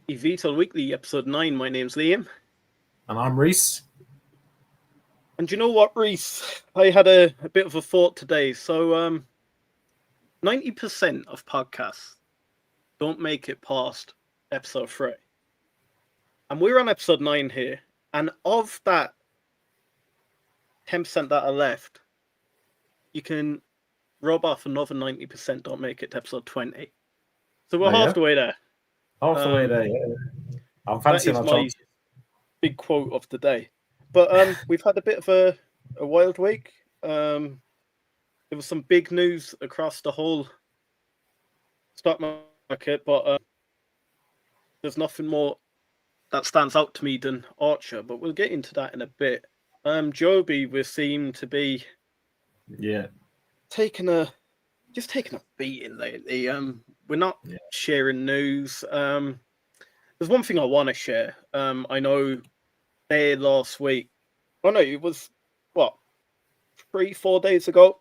Evtol Weekly, episode 9. My name's Liam. And I'm Reese. And you know what, Reese? I had a bit of a thought today. So, 90% of podcasts don't make it past episode 3. And we're on episode 9 here. And of that 10% that are left, you can rub off another 90% don't make it to episode 20. So we're half the way there. Half the way there, yeah. I'm fancying our chances. Big quote of the day. But we've had a bit of a wild week. There was some big news across the whole stock market, but there's nothing more that stands out to me than Archer. But we'll get into that in a bit. Joby, we seem to be taking a beating lately. We're not sharing news. There's one thing I want to share. I know there last week. Oh no, it was what 3-4 days ago.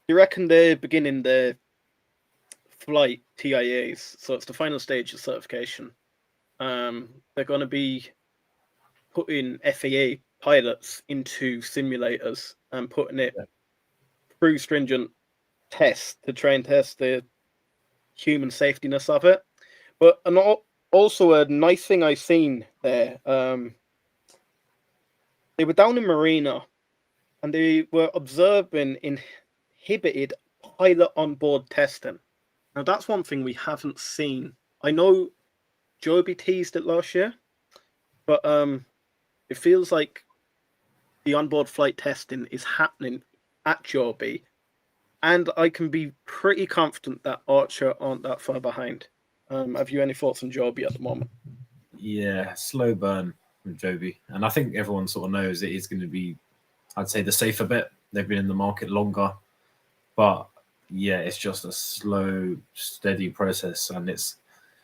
You reckon they're beginning their flight TIAs? So it's the final stage of certification. They're going to be putting FAA pilots into simulators and putting it through stringent tests to try and test the human safetiness of it. But also a nice thing I seen there. They were down in Marina, and they were observing inhibited pilot onboard testing. Now that's one thing we haven't seen. I know Joby teased it last year, but it feels like the onboard flight testing is happening at Joby, and I can be pretty confident that Archer aren't that far behind. Have you any thoughts on Joby at the moment? Yeah, slow burn with Joby. And I think everyone sort of knows it is going to be, I'd say, the safer bet. They've been in the market longer. But yeah, it's just a slow, steady process. And it's,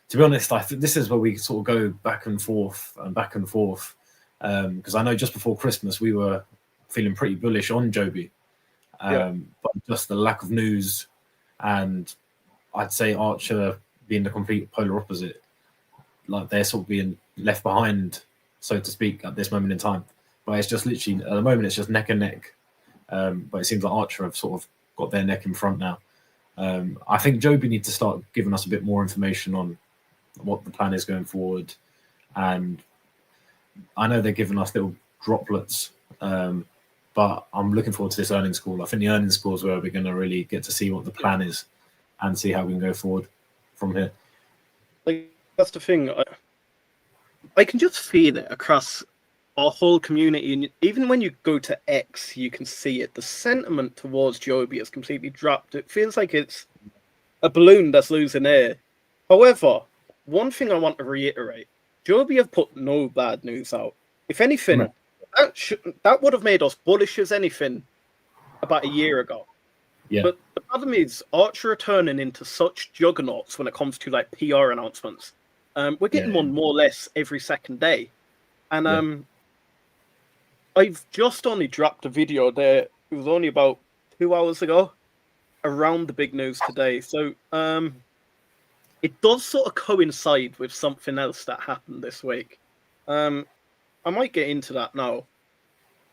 to be honest, I think this is where we sort of go back and forth. Because I know just before Christmas, we were feeling pretty bullish on Joby. But just the lack of news, and I'd say Archer being the complete polar opposite, like they're sort of being left behind, so to speak, at this moment in time. But it's just literally, at the moment, it's just neck and neck. But it seems like Archer have sort of got their neck in front now. I think Joby need to start giving us a bit more information on what the plan is going forward. And I know they're giving us little droplets, but I'm looking forward to this earnings call. I think the earnings call is where we're going to really get to see what the plan is and see how we can go forward from here. Like, that's the thing. I can just feel it across our whole community. And even when you go to X, you can see it. The sentiment towards Joby has completely dropped. It feels like it's a balloon that's losing air. However, one thing I want to reiterate, Joby have put no bad news out. If anything, that would have made us bullish as anything about a year ago. Yeah. But the problem is, Archer are turning into such juggernauts when it comes to like PR announcements. We're getting one more or less every second day. And I've just only dropped a video there. It was only about 2 hours ago around the big news today. So it does sort of coincide with something else that happened this week. I might get into that now.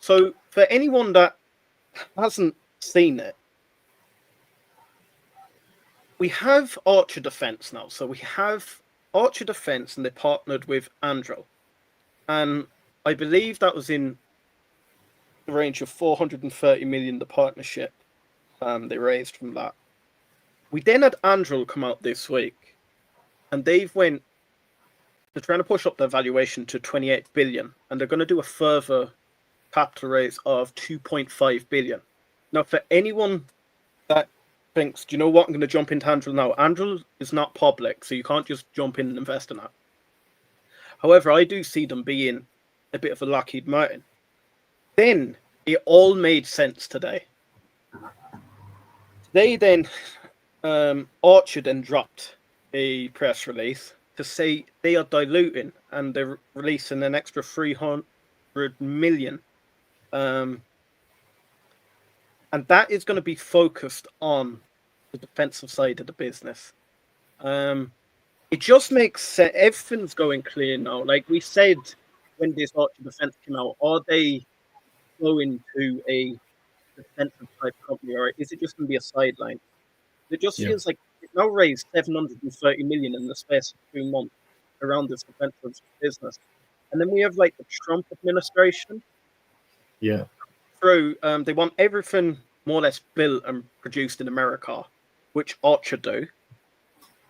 So for anyone that hasn't seen it, we have Archer Defense now. So we have Archer Defense, and they partnered with Anduril. And I believe that was in the range of 430 million, the partnership they raised from that. We then had Anduril come out this week, and they're trying to push up their valuation to 28 billion, and they're going to do a further capital raise of 2.5 billion. Now, for anyone that thinks, do you know what, I'm going to jump into Anduril now. Anduril is not public, so you can't just jump in and invest in that. However, I do see them being a bit of a Lockheed Martin. Then it all made sense today. They then, Archer then dropped a press release to say they are diluting and they're releasing an extra 300 million. And that is going to be focused on the defensive side of the business. it just makes sense. Everything's going clear now. Like we said when this Archer Defense came out, are they going to a defensive type company, or is it just going to be a sideline? It just Yeah. feels like it now raised 730 million in the space of 2 months around this defensive business. And then we have like the Trump administration. Yeah. Through they want everything more or less built and produced in America, which Archer do.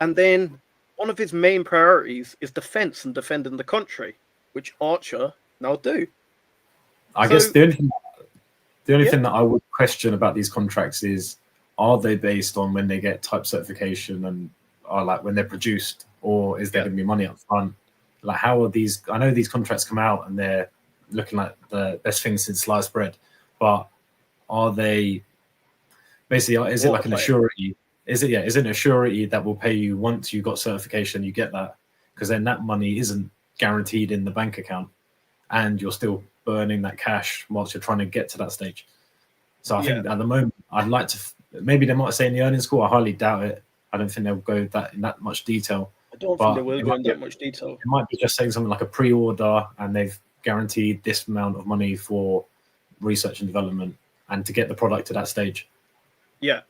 And then one of his main priorities is defense and defending the country, which Archer now do. I So, guess the only yeah, thing that I would question about these contracts is, are they based on when they get type certification and are like when they're produced, or is there going to be money up front? Like, how are these? I know these contracts come out and they're looking like the best thing since sliced bread, but are they basically? Is it like an assurity? Is it an assurity that will pay you once you got certification? You get that, because then that money isn't guaranteed in the bank account, and you're still burning that cash whilst you're trying to get to that stage. So I think at the moment, I'd like to. Maybe they might say in the earnings call. I highly doubt it. I don't think they'll go in that much detail. I don't think they will go in that much detail. It might be just saying something like a pre-order, and they've guaranteed this amount of money for research and development, and to get the product to that stage. Yeah.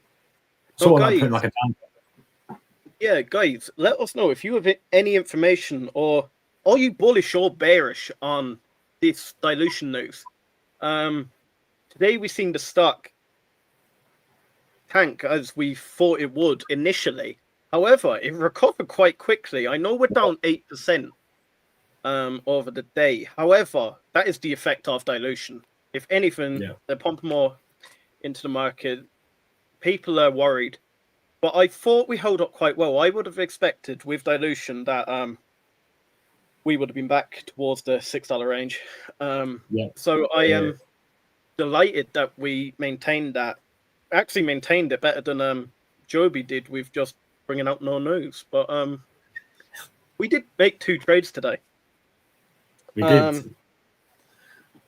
Sort of like putting like a down. Yeah, guys, let us know if you have any information, or are you bullish or bearish on this dilution news? Today we've seen the stock tank as we thought it would initially. However, it recovered quite quickly. I know we're down 8% over the day. However, that is the effect of dilution. If anything, they're pumping more into the market. People are worried. But I thought we held up quite well. I would have expected with dilution that we would have been back towards the $6 range. So I am delighted that we maintained that. Actually maintained it better than Joby did with just bringing out no news. But we did make 2 trades today. We did.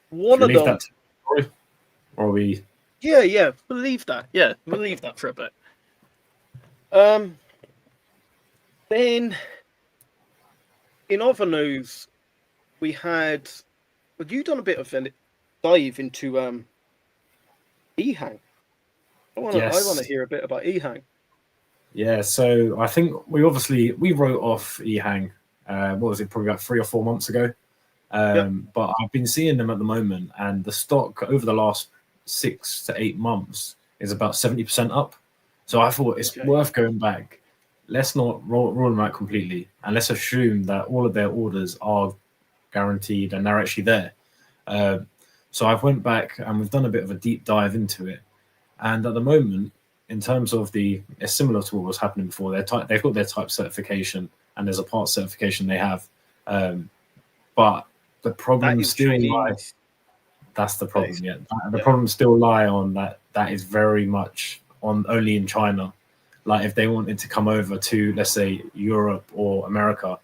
One of them. Or we. Yeah, believe that. Yeah, believe that for a bit. Then, in other news, we had. Well, you done a bit of a dive into Ehang. I want to hear a bit about Ehang. Yeah, so I think we wrote off Ehang. What was it? Probably about 3 or 4 months ago. But I've been seeing them at the moment, and the stock over the last 6 to 8 months is about 70% up. So I thought it's worth going back. Let's not rule them out completely, and let's assume that all of their orders are guaranteed and they're actually there. So I've went back and we've done a bit of a deep dive into it. And at the moment, in terms of it's similar to what was happening before. They've got their type certification, and there's a part certification they have. But the problem still lies. That's the problem. The problem still lie on that is very much on only in China. Like if they wanted to come over to, let's say, Europe or America,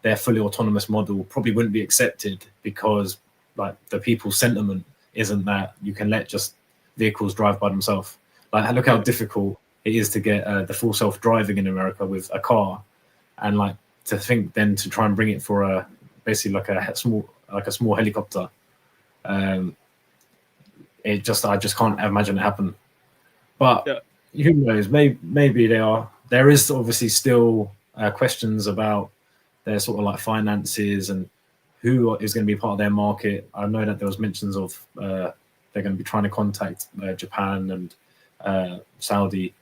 their fully autonomous model probably wouldn't be accepted, because like the people's sentiment isn't that you can let just vehicles drive by themselves. Like look how difficult it is to get the full self-driving in America with a car, and like to think then to try and bring it for basically like a small helicopter. I just can't imagine it happen. But who knows? Maybe they are. There is obviously still questions about their sort of like finances and who is going to be part of their market. I know that there was mentions of they're going to be trying to contact Japan and Saudi,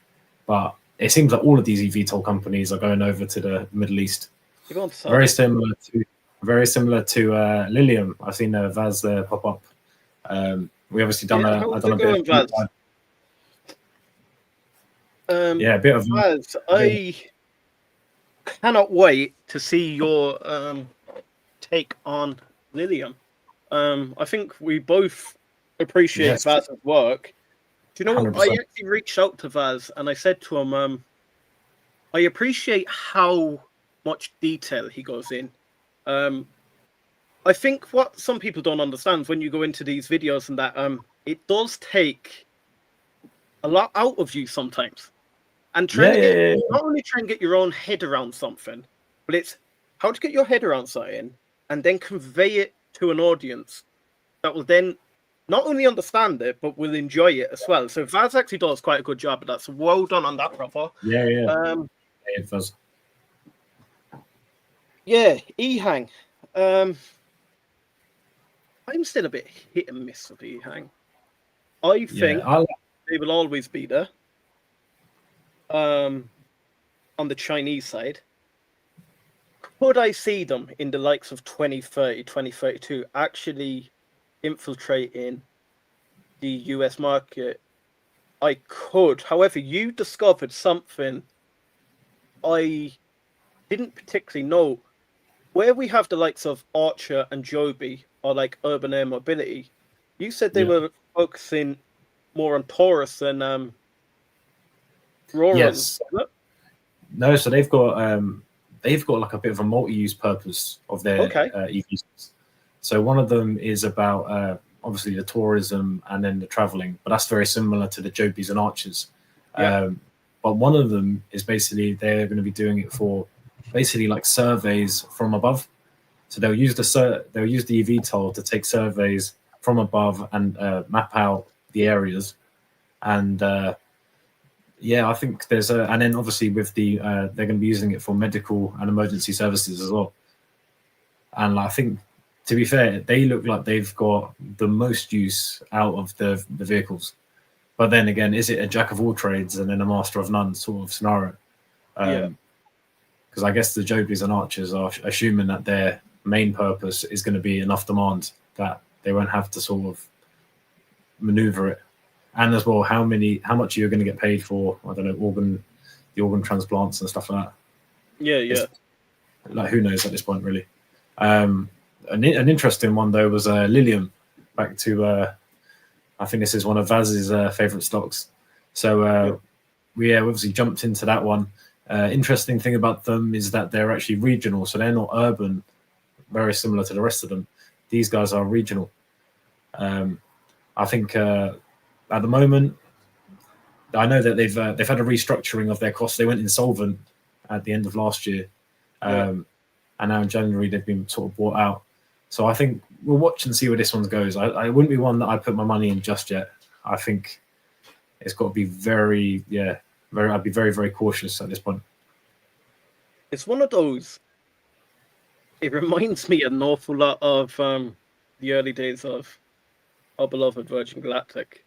but it seems like all of these eVTOL companies are going over to the Middle East. Very similar to Lilium. I've seen Vaz there pop up. We obviously done a bit of a bit of Vaz, I cannot wait to see your take on Lilium. I think we both appreciate Vaz's work. Do you know 100%. What? I actually reached out to Vaz and I said to him, I appreciate how much detail he goes in. I think what some people don't understand when you go into these videos and that it does take a lot out of you sometimes. And not only try and get your own head around something, but it's how to get your head around something and then convey it to an audience that will then not only understand it, but will enjoy it as well. So Vaz actually does quite a good job of that. So well done on that, brother. Yeah. It does. Yeah, Ehang. I'm still a bit hit and miss with Ehang. I think they will always be there. On the Chinese side. Could I see them in the likes of 2030, 2032 actually infiltrating the US market? I could. However, you discovered something I didn't particularly know. Where we have the likes of Archer and Joby, or like urban air mobility, you said they were focusing more on Taurus than rural. Yes. No, so they've got like a bit of a multi-use purpose of their EVs. So one of them is about obviously the tourism and then the traveling, but that's very similar to the Jobys and Archers. But one of them is basically they're going to be doing it for basically like surveys from above. So they'll use the Evtol to take surveys from above and map out the areas. And I think there's and then obviously with the they're going to be using it for medical and emergency services as well. And I think, to be fair, they look like they've got the most use out of the vehicles. But then again, is it a jack of all trades and then a master of none sort of scenario? Because I guess the Jobys and Archers are assuming that their main purpose is going to be enough demand that they won't have to sort of maneuver it. And as well, how much you're going to get paid for, I don't know, the organ transplants and stuff like that. Yeah. Like, who knows at this point, really. An interesting one, though, was Lilium. Back to, I think this is one of Vaz's favourite stocks. So we obviously jumped into that one. Interesting thing about them is that they're actually regional, so they're not urban, very similar to the rest of them. These guys are regional. I think at the moment, I know that they've had a restructuring of their costs. They went insolvent at the end of last year, and now in January they've been sort of bought out. So I think we'll watch and see where this one goes. I wouldn't be one that I put my money in just yet. I think it's got to be I'd be very, very cautious at this point. It's one of those. It reminds me an awful lot of the early days of our beloved Virgin Galactic.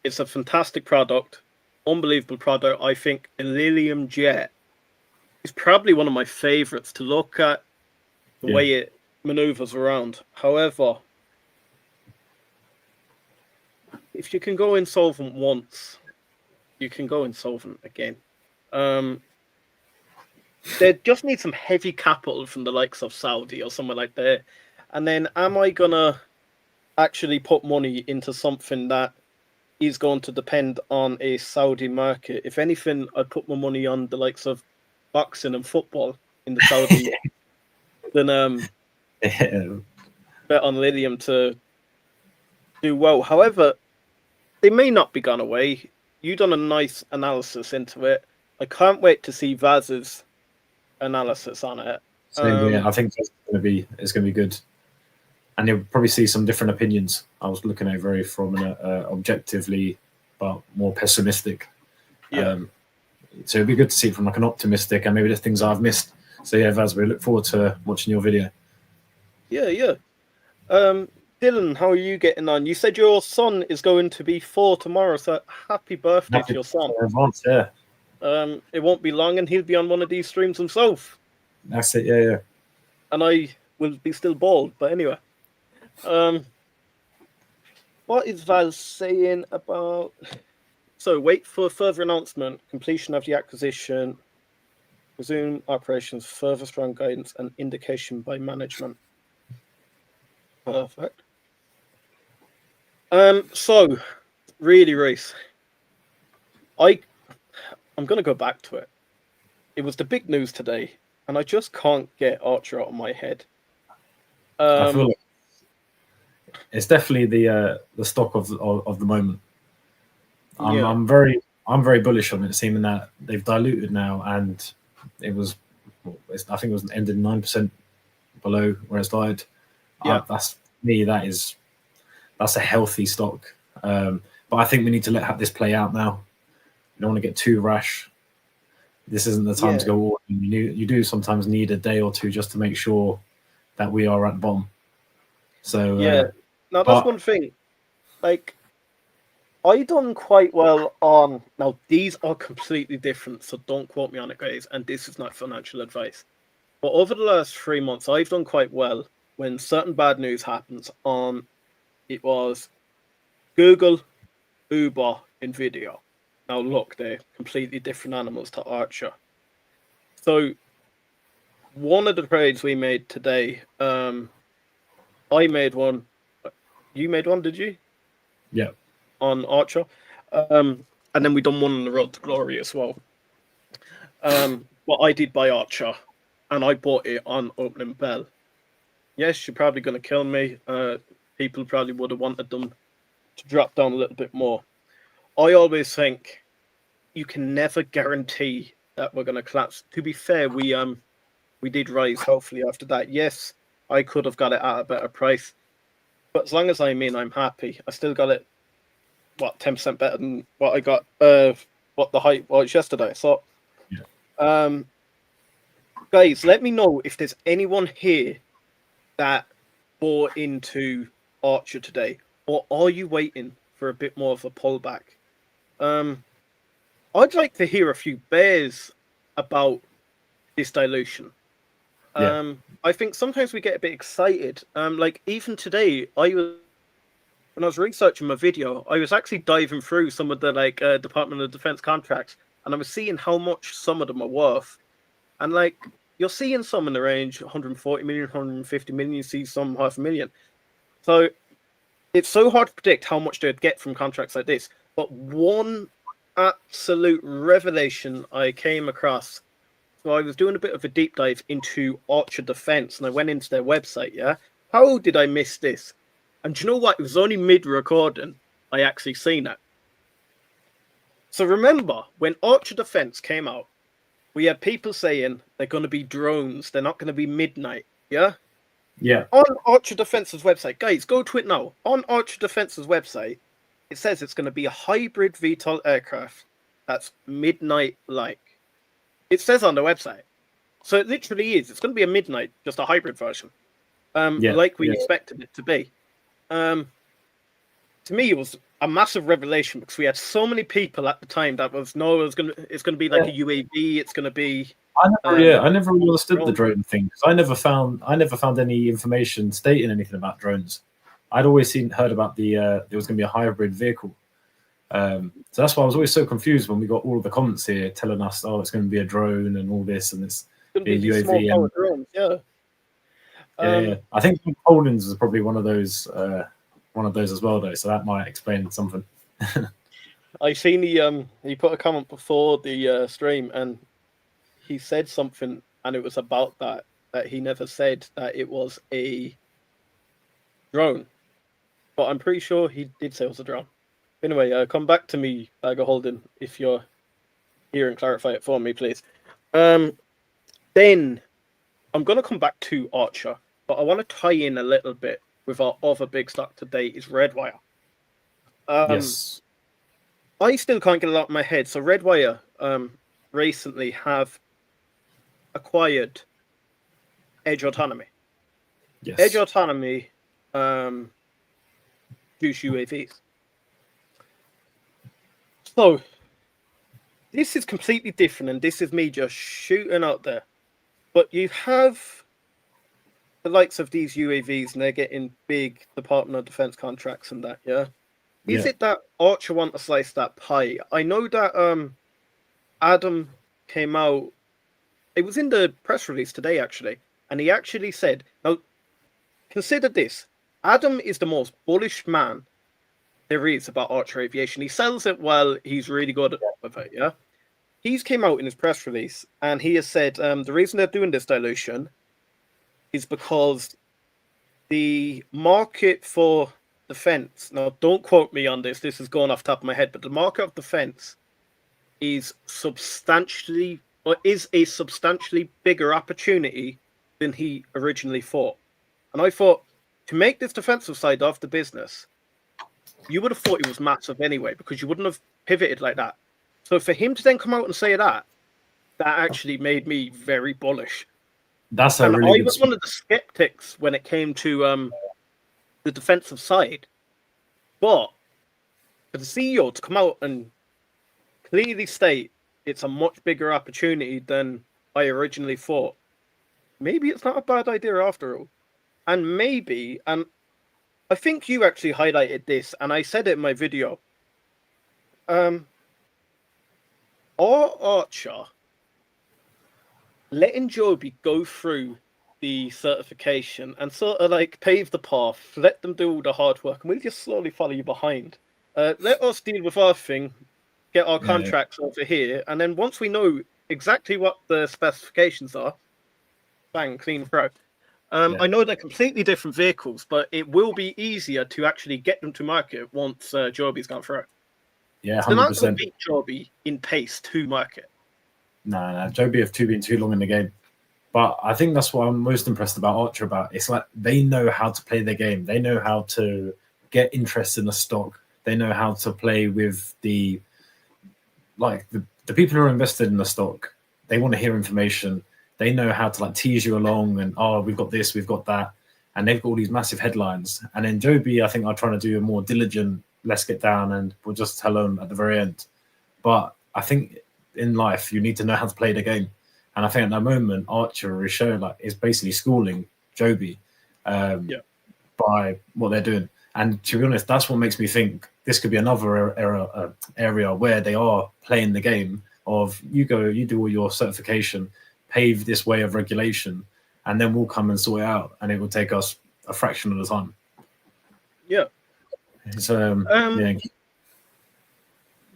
It's a fantastic product, unbelievable product. I think Lilium Jet is probably one of my favorites to look at the way it maneuvers around. However, if you can go insolvent once, you can go insolvent again. They just need some heavy capital from the likes of Saudi or somewhere like that. And then am I going to actually put money into something that is going to depend on a Saudi market? If anything, I'd put my money on the likes of boxing and football in the Saudi than bet on Lilium to do well. However, they may not be gone away. You've done a nice analysis into it. I can't wait to see Vaz's analysis on it. I think it's going to be good, and you'll probably see some different opinions. I was looking over it from an objectively, but more pessimistic. So it'd be good to see it from like an optimistic, and maybe there's things I've missed. So yeah, Vaz, we look forward to watching your video. Yeah. Dylan, how are you getting on? You said your son is going to be 4 tomorrow, so happy birthday to your son. Advance, yeah. It won't be long and he'll be on one of these streams himself. That's it, yeah. And I will be still bald, but anyway. What is Val saying about... So, wait for further announcement, completion of the acquisition, resume operations, further strong guidance and indication by management. Perfect. So, really, Reese, I'm going to go back to it. It was the big news today, and I just can't get Archer out of my head. I feel like it's definitely the stock of the moment. I'm very bullish on it, seeming that they've diluted now, and it was I think it was ended 9% below where it started. Yeah. That's me. That's a healthy stock. But I think we need to have this play out now. You don't want to get too rash. This isn't the time to go all in. You do sometimes need a day or two just to make sure that we are at the bottom. So now that's one thing. Like, I done quite well on. Now these are completely different, so don't quote me on it, guys. And this is not financial advice. But over the last 3 months, I've done quite well when certain bad news happens. On it was Google, Uber, Nvidia. Now look, they're completely different animals to Archer. So one of the trades we made today, I made one. You made one, did you? Yeah. On Archer. And then we done one on the Road to Glory as well. What I did by Archer, and I bought it on opening bell. Yes, you're probably going to kill me. People probably would have wanted them to drop down a little bit more. I always think you can never guarantee that we're going to collapse. To be fair, we did rise hopefully after that. Yes, I could have got it at a better price, but as long as I'm in, I'm happy. I still got it, 10% better than what I got. What the height was yesterday. So, guys, let me know if there's anyone here that bought into Archer today, or are you waiting for a bit more of a pullback? I'd like to hear a few bears about this dilution. I think sometimes we get a bit excited. Like even today, when I was researching my video, I was actually diving through some of the Department of Defense contracts, and I was seeing how much some of them are worth. And like you're seeing some in the range 140 million, 150 million. You see some 500,000. So it's so hard to predict how much they'd get from contracts like this. But one absolute revelation I came across. So I was doing a bit of a deep dive into Archer Defense, and I went into their website. Yeah, how did I miss this? And do you know what? It was only mid-recording I actually seen it. So remember when Archer Defense came out, we had people saying they're going to be drones. They're not going to be midnight. Yeah. Yeah. On Archer Defense's website, guys, go to it now. On Archer Defense's website, it says it's going to be a hybrid VTOL aircraft that's midnight-like. It says on the website. So it literally is. It's going to be a midnight, just a hybrid version. Like we expected it to be. To me, it was a massive revelation because we had so many people at the time that it's going to be like a UAV. It's going to be. I never really understood the drone thing because I never found any information stating anything about drones. I'd always heard about there was going to be a hybrid vehicle. So that's why I was always so confused when we got all of the comments here telling us, "Oh, it's going to be a drone and all this and it's going to be a UAV." Small drones, yeah. I think Poland's is probably one of those as well, though. So that might explain something. I seen he put a comment before the stream and he said something, and it was about that he never said that it was a drone, but I'm pretty sure he did say it was a drone. Anyway, come back to me, Bagger Holden, if you're here, and clarify it for me, please. Then I'm going to come back to Archer, but I want to tie in a little bit with our other big stock today is RedWire. Yes. I still can't get it out of my head. So RedWire recently have acquired Edge Autonomy. Yes. Edge Autonomy produce UAVs. So this is completely different, and this is me just shooting out there. But you have the likes of these UAVs, and they're getting big Department of Defense contracts and that, yeah? Is it that Archer want to slice that pie? I know that Adam came out, it was in the press release today, actually, and he actually said, now, consider this, Adam is the most bullish man there is about Archer Aviation. He sells it well, he's really good with it, yeah? He's came out in his press release, and he has said the reason they're doing this dilution is because the market for defense, now don't quote me on this is going off the top of my head, but the market of defense is substantially or is a substantially bigger opportunity than he originally thought. And I thought, to make this defensive side of the business, you would have thought it was massive anyway, because you wouldn't have pivoted like that. So for him to then come out and say that actually made me very bullish. That's a And really I good. was one of the skeptics when it came to the defensive side. But for the CEO to come out and clearly state it's a much bigger opportunity than I originally thought, maybe it's not a bad idea after all. And maybe, and I think you actually highlighted this, and I said it in my video. Our Archer letting Joby go through the certification and sort of like pave the path, let them do all the hard work, and we'll just slowly follow you behind. Let us deal with our thing, get our contracts over here, and then once we know exactly what the specifications are, bang, clean throw. I know they're completely different vehicles, but it will be easier to actually get them to market once Joby's gone through. Yeah, They're not going 100%. to beat Joby in pace to market. No, Joby have been too long in the game. But I think that's what I'm most impressed about Archer about. It's like they know how to play their game. They know how to get interest in the stock. They know how to play with the people who are invested in the stock. They want to hear information. They know how to like tease you along and, oh, we've got this, we've got that. And they've got all these massive headlines. And then Joby, I think, are trying to do a more diligent, let's get down and we'll just tell them at the very end. But I think in life, you need to know how to play the game. And I think at that moment, Archer is showing is basically schooling Joby by what they're doing. And to be honest, that's what makes me think this could be another area where they are playing the game of you do all your certification, pave this way of regulation, and then we'll come and sort it out. And it will take us a fraction of the time. Yeah. So,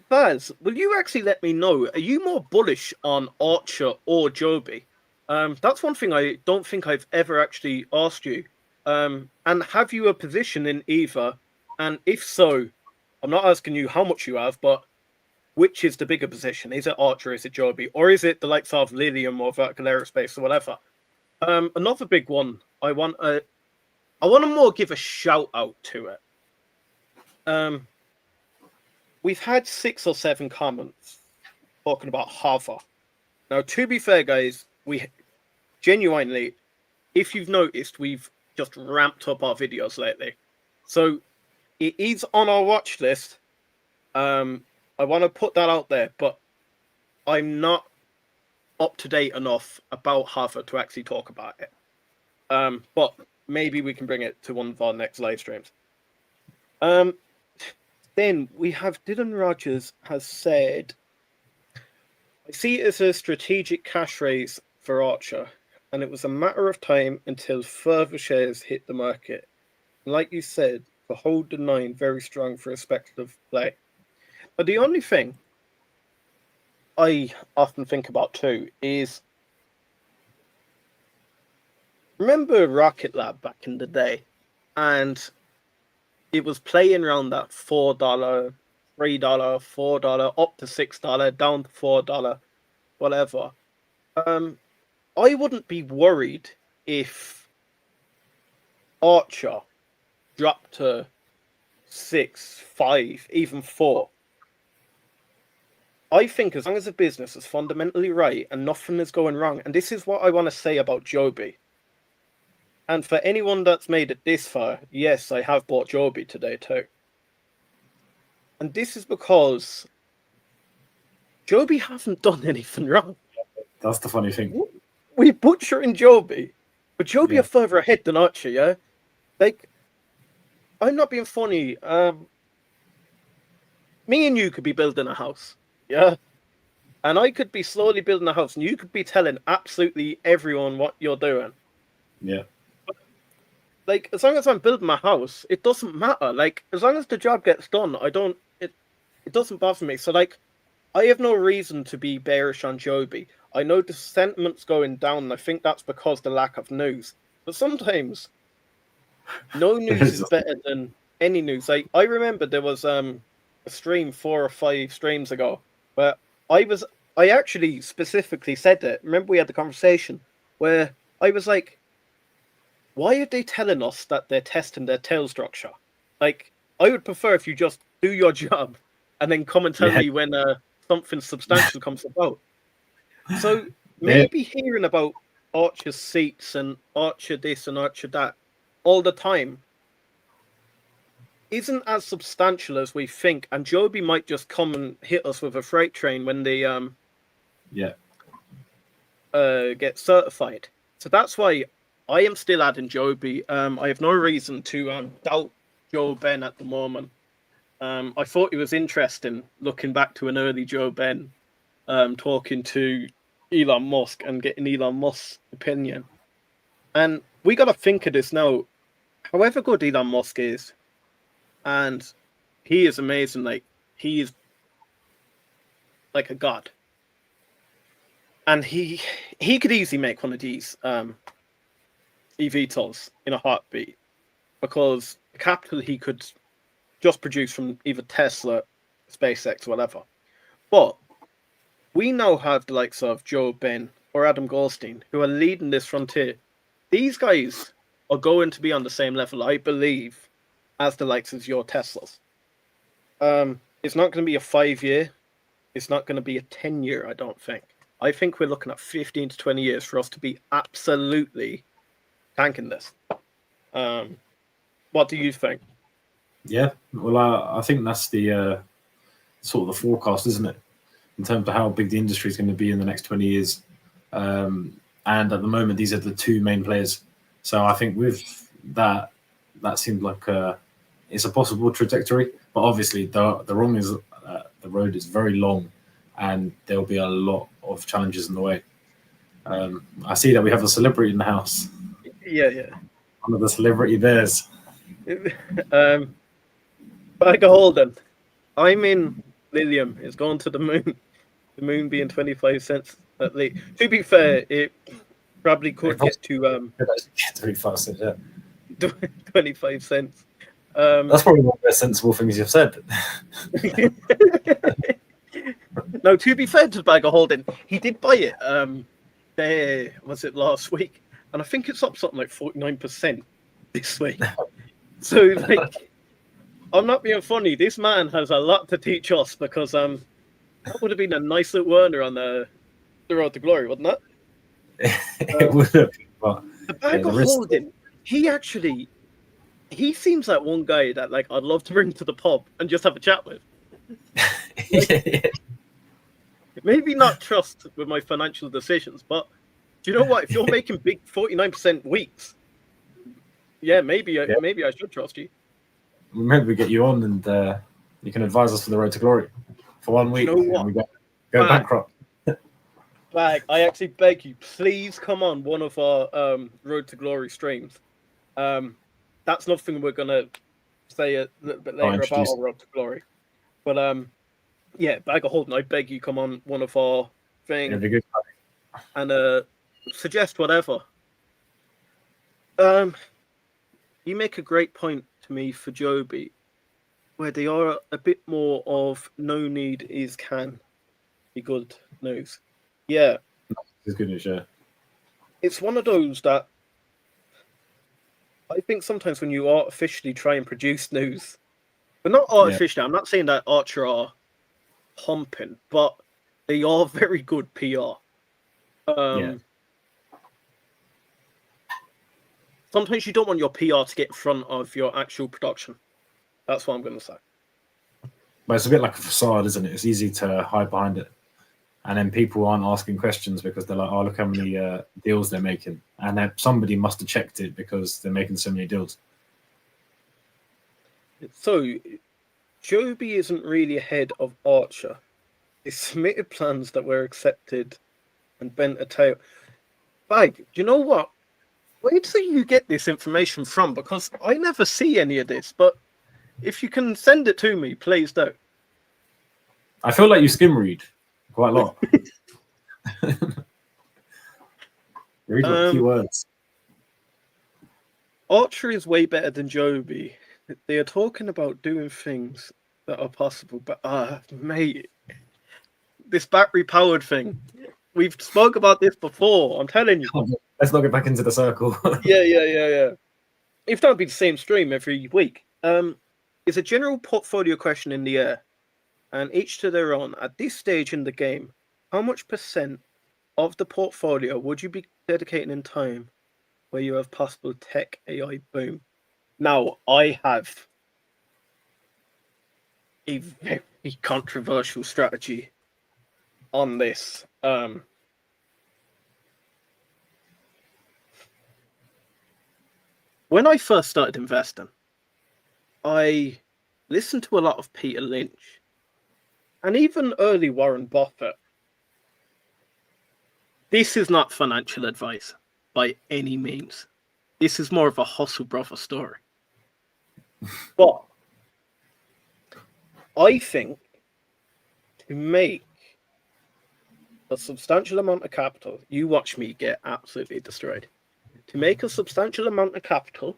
Baz, will you actually let me know, are you more bullish on Archer or Joby? That's one thing I don't think I've ever actually asked you. And have you a position in either? And if so, I'm not asking you how much you have, but which is the bigger position? Is it Archer, is it Joby, or is it the likes of Lilium or Vertical Aerospace or whatever? Another big one, I want to more give a shout out to it. We've had 6 or 7 comments talking about hover. Now, to be fair, guys, we genuinely, if you've noticed, we've just ramped up our videos lately. So it is on our watch list. I want to put that out there, but I'm not up to date enough about hover to actually talk about it. But maybe we can bring it to one of our next live streams. Then we have Dylan Rogers has said, I see it as a strategic cash raise for Archer, and it was a matter of time until further shares hit the market. Like you said, the hold the 9 very strong for a speculative play. But the only thing I often think about too is, remember Rocket Lab back in the day? And it was playing around that $4, $3, $4, up to $6, down to $4, whatever. I wouldn't be worried if Archer dropped to 6, 5, even 4. I think as long as the business is fundamentally right and nothing is going wrong, and this is what I want to say about Joby. And for anyone that's made it this far, yes, I have bought Joby today too. And this is because Joby haven't done anything wrong. that's the funny thing. We butchering Joby, but Joby are further ahead than Archer, yeah? Like, I'm not being funny. Me and you could be building a house, yeah? And I could be slowly building a house, and you could be telling absolutely everyone what you're doing. Yeah. Like, as long as I'm building my house, it doesn't matter. Like, as long as the job gets done, it doesn't bother me. So, like, I have no reason to be bearish on Joby. I know the sentiment's going down, and I think that's because the lack of news. But sometimes, no news is better than any news. Like, I remember there was a stream 4 or 5 streams ago where I was I actually specifically said that. Remember, we had the conversation where I was like, why are they telling us that they're testing their tail structure? Like, I would prefer if you just do your job and then come and tell Yeah, me when something substantial comes about. So yeah, maybe hearing about Archer seats and Archer this and Archer that all the time isn't as substantial as we think, and Joby might just come and hit us with a freight train when they yeah, get certified. So that's why I am still adding Joby. I have no reason to doubt Joe Ben at the moment. I thought it was interesting looking back to an early Joe Ben talking to Elon Musk and getting Elon Musk's opinion. And we got to think of this now. However good Elon Musk is, and he is amazing. Like, he is like a god, and he could easily make one of these eVTOLs in a heartbeat, because the capital he could just produce from either Tesla, SpaceX, or whatever. But we now have the likes of Joe Ben or Adam Goldstein who are leading this frontier. These guys are going to be on the same level, I believe, as the likes of your Teslas. It's not going to be a 5-year. It's not going to be a 10-year, I don't think. I think we're looking at 15 to 20 years for us to be absolutely tanking this. What do you think? yeah. Well, I think that's the sort of the forecast, isn't it, in terms of how big the industry is going to be in the next 20 years. And at the moment, these are the two main players. So I think with that, that seemed like it's a possible trajectory. But obviously, the wrong is the road is very long, and there'll be a lot of challenges in the way. I see that we have a celebrity in the house. Yeah. One of the celebrity bears. Bagger Holden. I'm in Lilium. It's gone to the moon. The moon being 25 cents at least. To be fair, it probably could get to 25 cents, yeah. 25 cents. That's probably one of the most sensible things you've said. No, to be fair to Bagger Holden, he did buy it. There was it last week, and I think it's up something like 49% this week. So, like, I'm not being funny. This man has a lot to teach us, because that would have been a nice little Werner on the road to glory, wouldn't it? It would have, but The Bagger Holden, he seems like one guy that, like, I'd love to bring to the pub and just have a chat with. Like, maybe not trust with my financial decisions, but do you know what? If you're making big 49% weeks, yeah, maybe I should trust you. Maybe we get you on and you can advise us for the road to glory for 1 week. You know what? And we go bankrupt. Like, I actually beg you, please come on one of our road to glory streams. That's nothing we're gonna say a little bit later about our road to glory. But yeah, Bagger Holden, I beg you, come on one of our things. It'd be good. And suggest whatever. You make a great point to me for Joby, where they are a bit more of no need is can be good news. Yeah. It's good news, yeah. It's one of those that I think sometimes when you artificially try and produce news, but not artificially, I'm not saying that Archer are pumping, but they are very good PR. Sometimes you don't want your PR to get in front of your actual production. That's what I'm going to say. But it's a bit like a facade, isn't it? It's easy to hide behind it. And then people aren't asking questions because they're like, oh, look how many deals they're making. And then somebody must have checked it because they're making so many deals. So, Joby isn't really ahead of Archer. They submitted plans that were accepted and bent a tail. Bag, do you know what? Where do you get this information from? Because I never see any of this, but if you can send it to me, please do. I feel like you skim read quite a lot. You read like keywords. Archer is way better than Joby. They are talking about doing things that are possible, but mate, this battery powered thing. We've spoke about this before. I'm telling you. Let's not get back into the circle. Yeah. If that would be the same stream every week. It's a general portfolio question in the air, and each to their own. At this stage in the game, how much percent of the portfolio would you be dedicating in time where you have possible tech AI boom? Now, I have a very controversial strategy on this. When I first started investing, I listened to a lot of Peter Lynch and even early Warren Buffett. This is not financial advice by any means. This is more of a hustle brother story. But I think to make a substantial amount of capital, you watch me get absolutely destroyed. To make a substantial amount of capital,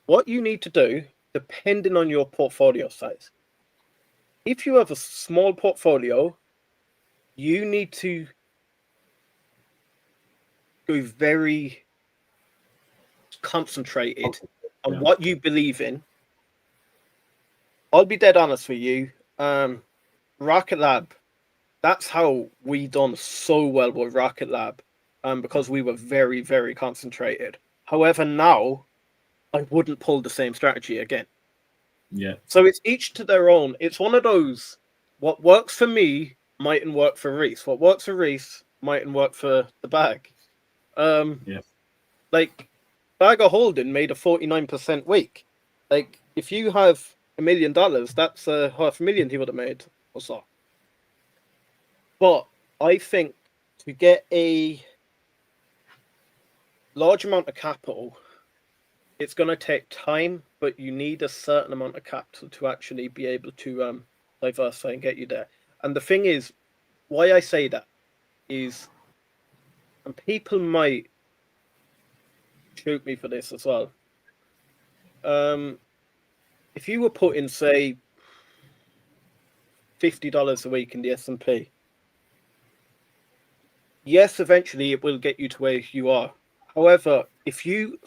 what you need to do, depending on your portfolio size, if you have a small portfolio, you need to go very concentrated on what you believe in. I'll be dead honest with you. Rocket Lab, that's how we done so well with Rocket Lab, because we were very, very concentrated. However, now I wouldn't pull the same strategy again. Yeah. So it's each to their own. It's one of those, what works for me mightn't work for Reese. What works for Reese mightn't work for the bag. Like, Bag of Holding made a 49% week. Like, if you have $1 million, that's $500,000 he would have made or so. But I think to get a large amount of capital, it's going to take time, but you need a certain amount of capital to actually be able to diversify and get you there. And the thing is, why I say that is, and people might shoot me for this as well. If you were putting, say, $50 a week in the S&P, yes, eventually it will get you to where you are. However, if you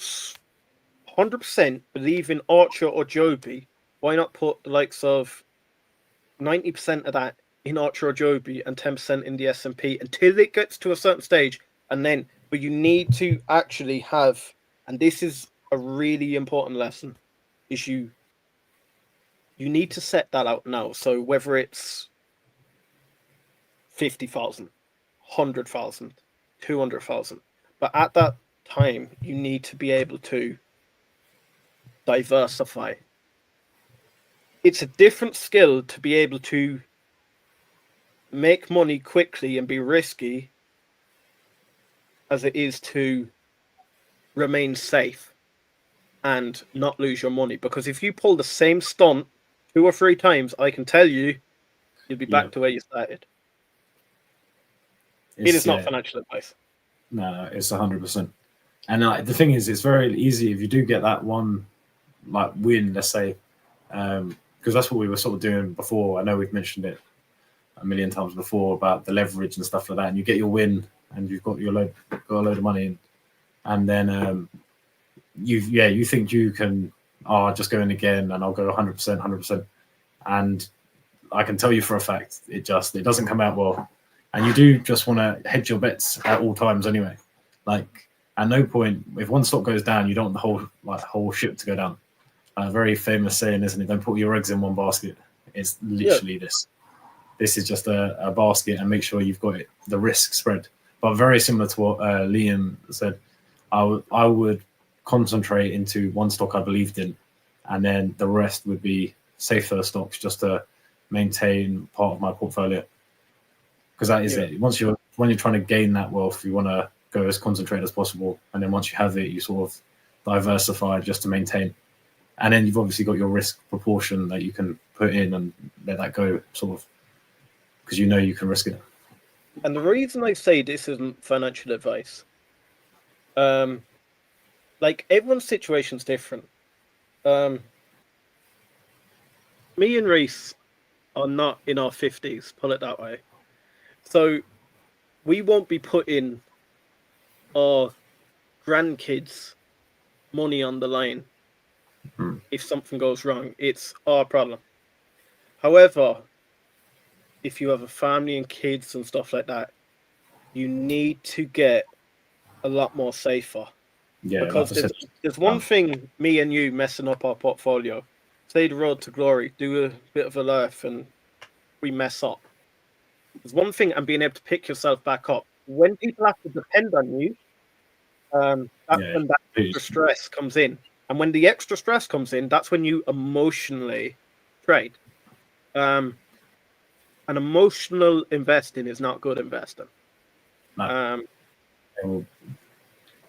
100% believe in Archer or Joby, why not put the likes of 90% of that in Archer or Joby and 10% in the S&P until it gets to a certain stage, and then, but you need to actually have, and this is a really important lesson, is you need to set that out now. So whether it's 50,000, 100,000, 200,000, but at that time you need to be able to diversify. It's a different skill to be able to make money quickly and be risky as it is to remain safe and not lose your money. Because if you pull the same stunt 2 or 3 times, I can tell you, you'll be back to where you started. It is not financial advice. No, it's 100%. And the thing is, it's very easy if you do get that one win, let's say, because that's what we were sort of doing before. I know we've mentioned it a million times before about the leverage and stuff like that. And you get your win, and you've got a load of money in, and then you think you can just go in again, and I'll go 100%, and I can tell you for a fact it doesn't come out well. And you do just want to hedge your bets at all times anyway. Like, at no point, if one stock goes down, you don't want the whole ship to go down. A very famous saying, isn't it? Don't put your eggs in one basket. It's literally this. This is just a basket, and make sure you've got the risk spread. But very similar to what Liam said, I would concentrate into one stock I believed in, and then the rest would be safer stocks just to maintain part of my portfolio. Because that is it. When you're trying to gain that wealth, you want to go as concentrated as possible, and then once you have it, you sort of diversify just to maintain. And then you've obviously got your risk proportion that you can put in and let that go, sort of, because you know you can risk it. And the reason I say this isn't financial advice, like, everyone's situation's different. Me and Reese are not in our 50s, put it that way. So we won't be putting our grandkids' money on the line if something goes wrong. It's our problem. However, if you have a family and kids and stuff like that, you need to get a lot more safer. Yeah, Because like I said, there's one thing, me and you messing up our portfolio. Say the road to glory, do a bit of a laugh, and we mess up. There's one thing, and being able to pick yourself back up. When people have to depend on you, that's yeah, when that extra stress comes in. And when the extra stress comes in, that's when you emotionally trade. An emotional investing is not good investing. no, Um,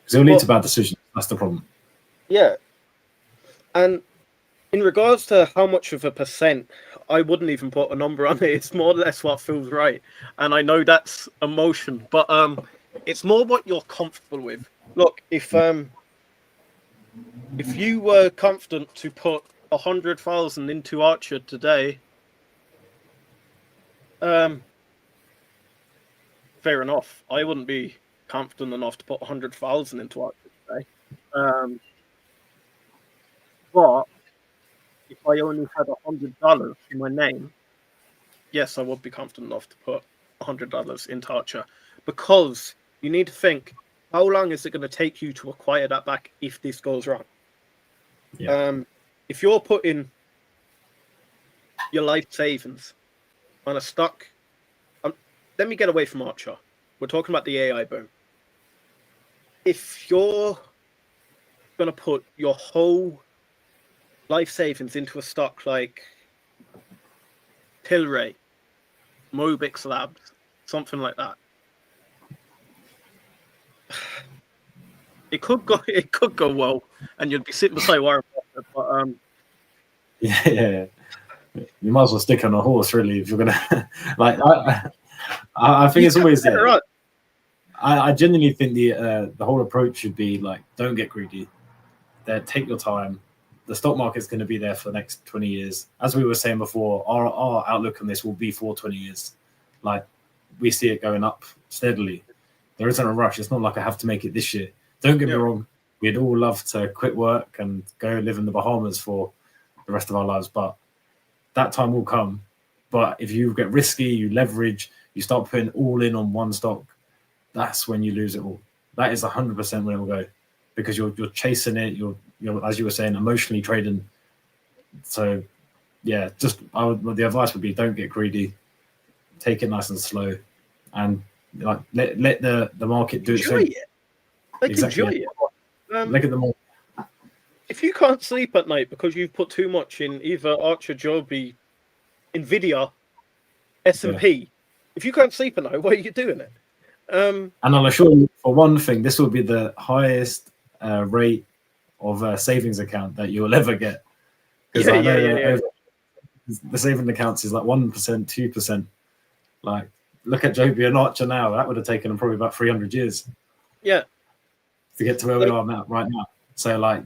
because it'll lead but to bad decisions. That's the problem. yeah, and in regards to how much of a percent, I wouldn't even put a number on it. It's more or less what feels right, and I know that's emotion, but it's more what you're comfortable with. Look, if you were confident to put 100,000 into Archer today, fair enough. I wouldn't be confident enough to put 100,000 into Archer today. But if I only had $100 in my name, yes, I would be confident enough to put $100 into Archer, because you need to think, how long is it going to take you to acquire that back if this goes wrong? Yeah. If you're putting your life savings on a stock, let me get away from Archer. We're talking about the AI boom. If you're going to put your whole life savings into a stock like Tilray, Mobix Labs, something like that, it could go well, and you'd be sitting beside Warren Buffett. But Yeah. You might as well stick on a horse, really, if you're gonna like. I think it's always there. Right. I genuinely think the whole approach should be like, don't get greedy. Take your time. The stock market's going to be there for the next 20 years. As we were saying before, our outlook on this will be for 20 years. Like, we see it going up steadily. There isn't a rush. It's not like I have to make it this year. Don't get me wrong. We'd all love to quit work and go live in the Bahamas for the rest of our lives, but that time will come. But if you get risky, you leverage, you start putting all in on one stock, that's when you lose it all. That is 100% when it will go, because you're chasing it. You're as you were saying, emotionally trading. So yeah, the advice would be, don't get greedy, take it nice and slow, and like let the market do enjoy it. it. Enjoy it. Look at the market. If you can't sleep at night because you've put too much in either Archer, Joby, Nvidia, S&P, if you can't sleep at night, why are you doing it? And I'll assure you, for one thing, this will be the highest rate of savings account that you'll ever get. Because I know the saving accounts is like 1%, 2%. Like, look at Joby and Archer now. That would have taken them probably about 300 years. Yeah. To get to where we are now, right now. So, like,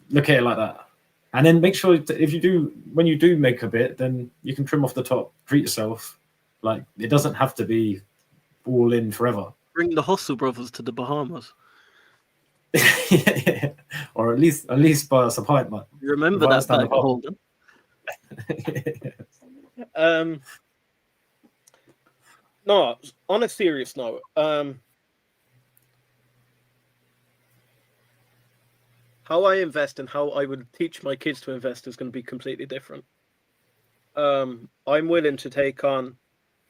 look at it like that. And then make sure when you do make a bit, then you can trim off the top, treat yourself. Like, it doesn't have to be all in forever. Bring the Hustle Brothers to the Bahamas. Yeah. Or at least buy us a pint, man. You remember that bag, Holden? No, on a serious note, how I invest and how I would teach my kids to invest is going to be completely different. I'm willing to take on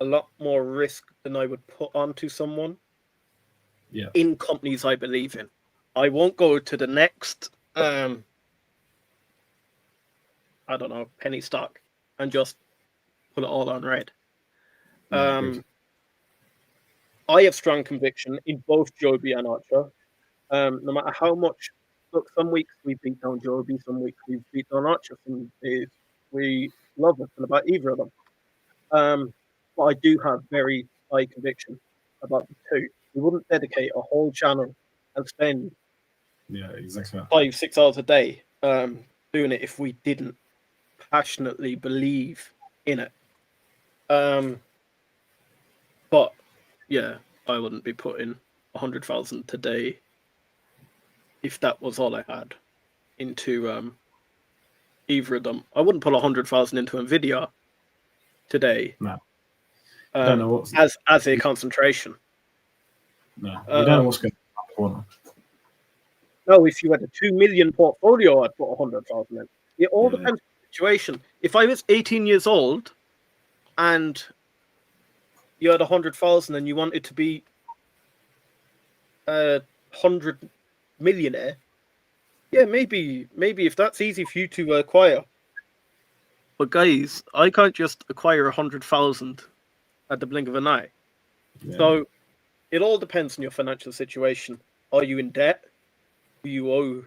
a lot more risk than I would put onto someone in companies I believe in. I won't go to the next, I don't know, penny stock and just put it all on red. I have strong conviction in both Joby and Archer. No matter how much, look, some weeks we beat down Joby, some weeks we beat down Archer, some days we love nothing about either of them. But I do have very high conviction about the two. We wouldn't dedicate a whole channel and spend 5-6 hours a day doing it if we didn't passionately believe in it. But yeah, I wouldn't be putting 100,000 today if that was all I had into either of them. I wouldn't put 100,000 into Nvidia today. No, you don't know what's as a concentration. no, you don't know what's going on. No, if you had a 2 million portfolio, I'd put 100,000 in. It all Yeah. depends on the situation. If I was 18 years old and you had 100,000 and you wanted to be a 100 millionaire, yeah, maybe if that's easy for you to acquire. But guys, I can't just acquire 100,000 at the blink of an eye. Yeah. So it all depends on your financial situation. Are you in debt? Do you owe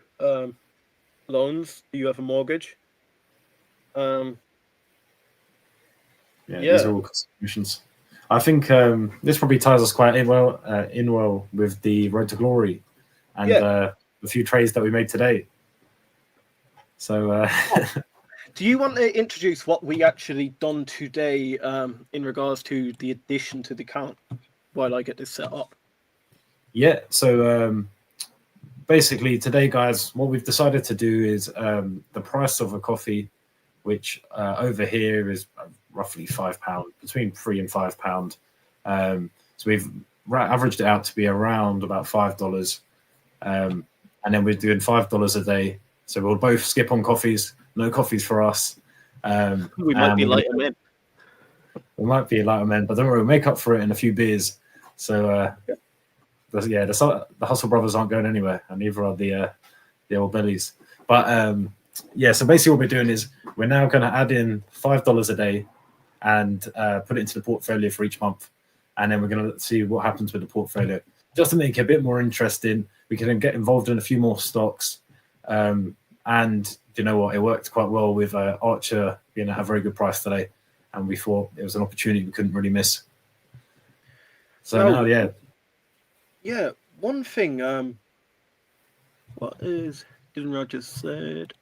loans? Do you have a mortgage? Yeah, Yeah. these are all considerations. I think this probably ties us quite in well with the Road to Glory and the few trades that we made today. So, do you want to introduce what we actually done today in regards to the addition to the account while I get this set up? Yeah. So basically today, guys, what we've decided to do is the price of a coffee, which over here is roughly £5, between £3 and £5. So we've averaged it out to be around about $5, and then we're doing $5 a day. So we'll both skip on coffees. No coffees for us. We might be lighter men. We might be lighter men, but don't worry, we'll make up for it in a few beers. So the Hustle Brothers aren't going anywhere, and neither are the old bellies. But so basically what we're doing is we're now going to add in $5 a day and put it into the portfolio for each month, and then we're going to see what happens with the portfolio. Just to make it a bit more interesting, we can then get involved in a few more stocks. And you know what? It worked quite well with Archer being at a very good price today, and we thought it was an opportunity we couldn't really miss. So now, yeah. One thing. What is Dylan Rogers said?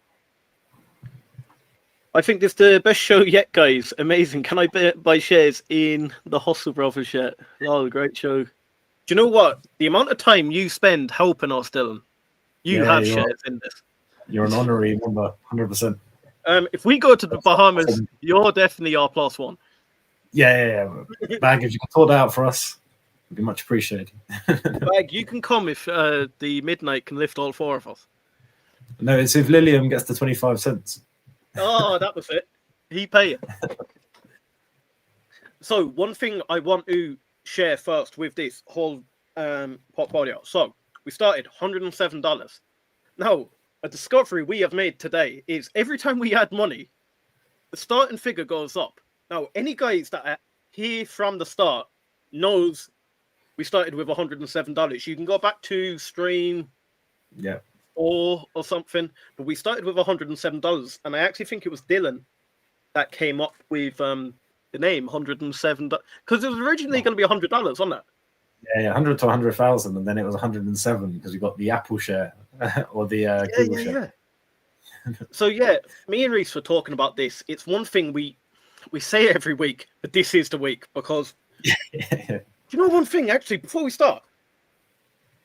I think this is the best show yet, guys. Amazing. Can I buy shares in the Hustle Brothers yet? Oh, great show. Do you know what? The amount of time you spend helping us, Dylan, you have shares in this. You're an honorary member, 100%. If we go to the Bahamas, you're definitely our +1. Yeah. Bag, if you can sort that out for us, it'd be much appreciated. Bag, you can come if the Midnight can lift all 4 of us. No, it's if Lilium gets the 25 cents. Oh, that was it. He pay it. So one thing I want to share first with this whole portfolio. So we started $107. Now, a discovery we have made today is every time we add money, the starting figure goes up. Now, any guys that are here from the start knows we started with $107. You can go back to stream 4 or something, but we started with $107, and I actually think it was Dylan that came up with the name $107 because it was originally going to be $100, wasn't it? Yeah, 100 to 100,000, and then it was 107 because we got the Apple share or the Google share. So me and Reese were talking about this. It's one thing we say every week, but this is the week because. Do you know one thing actually before we start?